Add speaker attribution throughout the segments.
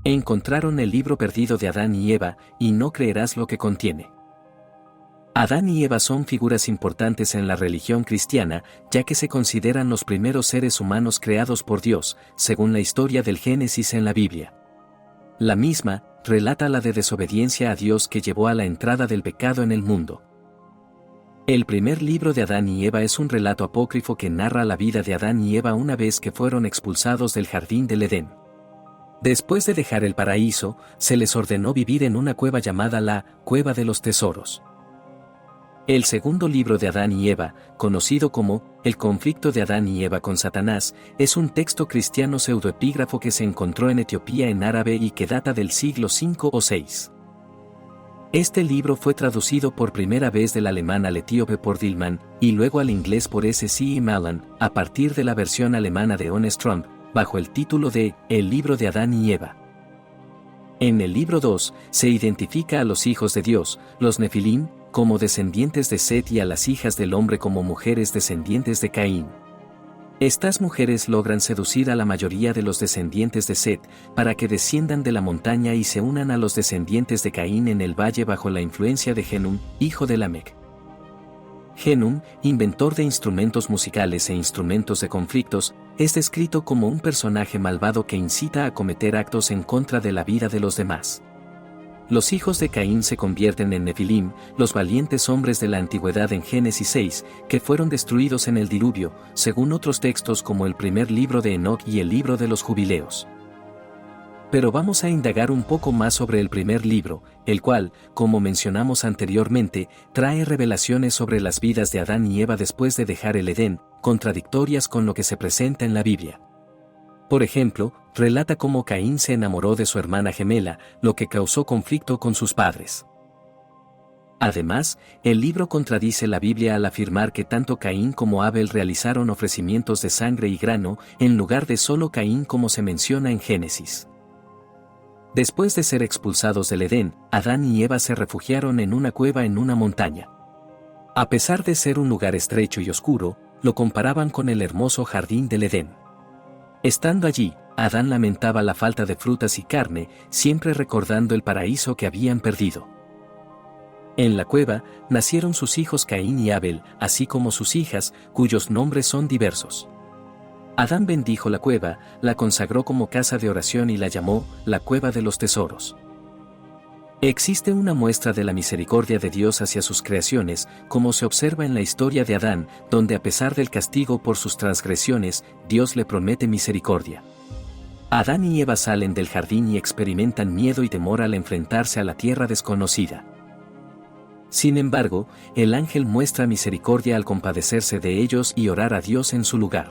Speaker 1: Encontraron el libro perdido de Adán y Eva, y no creerás lo que contiene. Adán y Eva son figuras importantes en la religión cristiana, ya que se consideran los primeros seres humanos creados por Dios, según la historia del Génesis en la Biblia. La misma relata la de desobediencia a Dios que llevó a la entrada del pecado en el mundo. El primer libro de Adán y Eva es un relato apócrifo que narra la vida de Adán y Eva una vez que fueron expulsados del jardín del Edén. Después de dejar el paraíso, se les ordenó vivir en una cueva llamada la Cueva de los Tesoros. El segundo libro de Adán y Eva, conocido como El conflicto de Adán y Eva con Satanás, es un texto cristiano pseudoepígrafo que se encontró en Etiopía en árabe y que data del siglo V o VI. Este libro fue traducido por primera vez del alemán al etíope por Dillman, y luego al inglés por S.C. Malan, a partir de la versión alemana de Honest Trump, bajo el título de El libro de Adán y Eva. En el libro 2, se identifica a los hijos de Dios, los Nefilim, como descendientes de Set y a las hijas del hombre como mujeres descendientes de Caín. Estas mujeres logran seducir a la mayoría de los descendientes de Set, para que desciendan de la montaña y se unan a los descendientes de Caín en el valle bajo la influencia de Genum, hijo de Lamec. Genum, inventor de instrumentos musicales e instrumentos de conflictos, es descrito como un personaje malvado que incita a cometer actos en contra de la vida de los demás. Los hijos de Caín se convierten en Nefilim, los valientes hombres de la antigüedad en Génesis 6, que fueron destruidos en el diluvio, según otros textos como el primer libro de Enoc y el libro de los Jubileos. Pero vamos a indagar un poco más sobre el primer libro, el cual, como mencionamos anteriormente, trae revelaciones sobre las vidas de Adán y Eva después de dejar el Edén, contradictorias con lo que se presenta en la Biblia. Por ejemplo, relata cómo Caín se enamoró de su hermana gemela, lo que causó conflicto con sus padres. Además, el libro contradice la Biblia al afirmar que tanto Caín como Abel realizaron ofrecimientos de sangre y grano, en lugar de solo Caín como se menciona en Génesis. Después de ser expulsados del Edén, Adán y Eva se refugiaron en una cueva en una montaña. A pesar de ser un lugar estrecho y oscuro, lo comparaban con el hermoso jardín del Edén. Estando allí, Adán lamentaba la falta de frutas y carne, siempre recordando el paraíso que habían perdido. En la cueva, nacieron sus hijos Caín y Abel, así como sus hijas, cuyos nombres son diversos. Adán bendijo la cueva, la consagró como casa de oración y la llamó la Cueva de los Tesoros. Existe una muestra de la misericordia de Dios hacia sus creaciones, como se observa en la historia de Adán, donde a pesar del castigo por sus transgresiones, Dios le promete misericordia. Adán y Eva salen del jardín y experimentan miedo y temor al enfrentarse a la tierra desconocida. Sin embargo, el ángel muestra misericordia al compadecerse de ellos y orar a Dios en su lugar.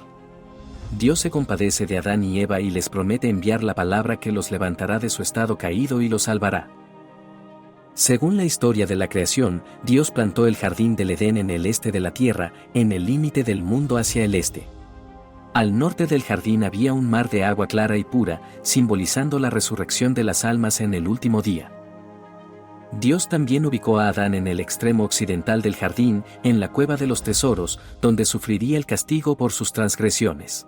Speaker 1: Dios se compadece de Adán y Eva y les promete enviar la palabra que los levantará de su estado caído y los salvará. Según la historia de la creación, Dios plantó el jardín del Edén en el este de la tierra, en el límite del mundo hacia el este. Al norte del jardín había un mar de agua clara y pura, simbolizando la resurrección de las almas en el último día. Dios también ubicó a Adán en el extremo occidental del jardín, en la Cueva de los Tesoros, donde sufriría el castigo por sus transgresiones.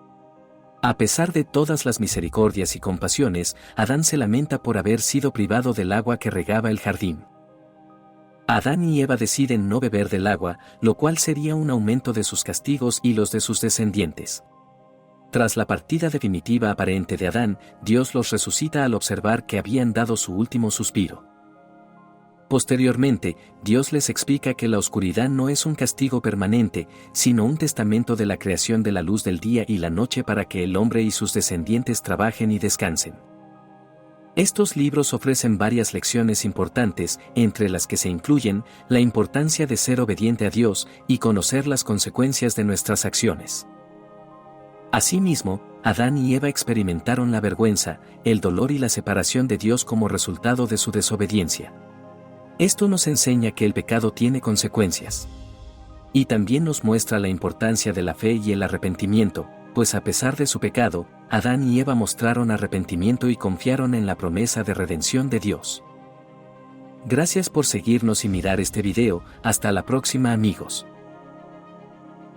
Speaker 1: A pesar de todas las misericordias y compasiones, Adán se lamenta por haber sido privado del agua que regaba el jardín. Adán y Eva deciden no beber del agua, lo cual sería un aumento de sus castigos y los de sus descendientes. Tras la partida definitiva aparente de Adán, Dios los resucita al observar que habían dado su último suspiro. Posteriormente, Dios les explica que la oscuridad no es un castigo permanente, sino un testamento de la creación de la luz del día y la noche para que el hombre y sus descendientes trabajen y descansen. Estos libros ofrecen varias lecciones importantes, entre las que se incluyen la importancia de ser obediente a Dios y conocer las consecuencias de nuestras acciones. Asimismo, Adán y Eva experimentaron la vergüenza, el dolor y la separación de Dios como resultado de su desobediencia. Esto nos enseña que el pecado tiene consecuencias. Y también nos muestra la importancia de la fe y el arrepentimiento, pues a pesar de su pecado, Adán y Eva mostraron arrepentimiento y confiaron en la promesa de redención de Dios. Gracias por seguirnos y mirar este video, hasta la próxima amigos.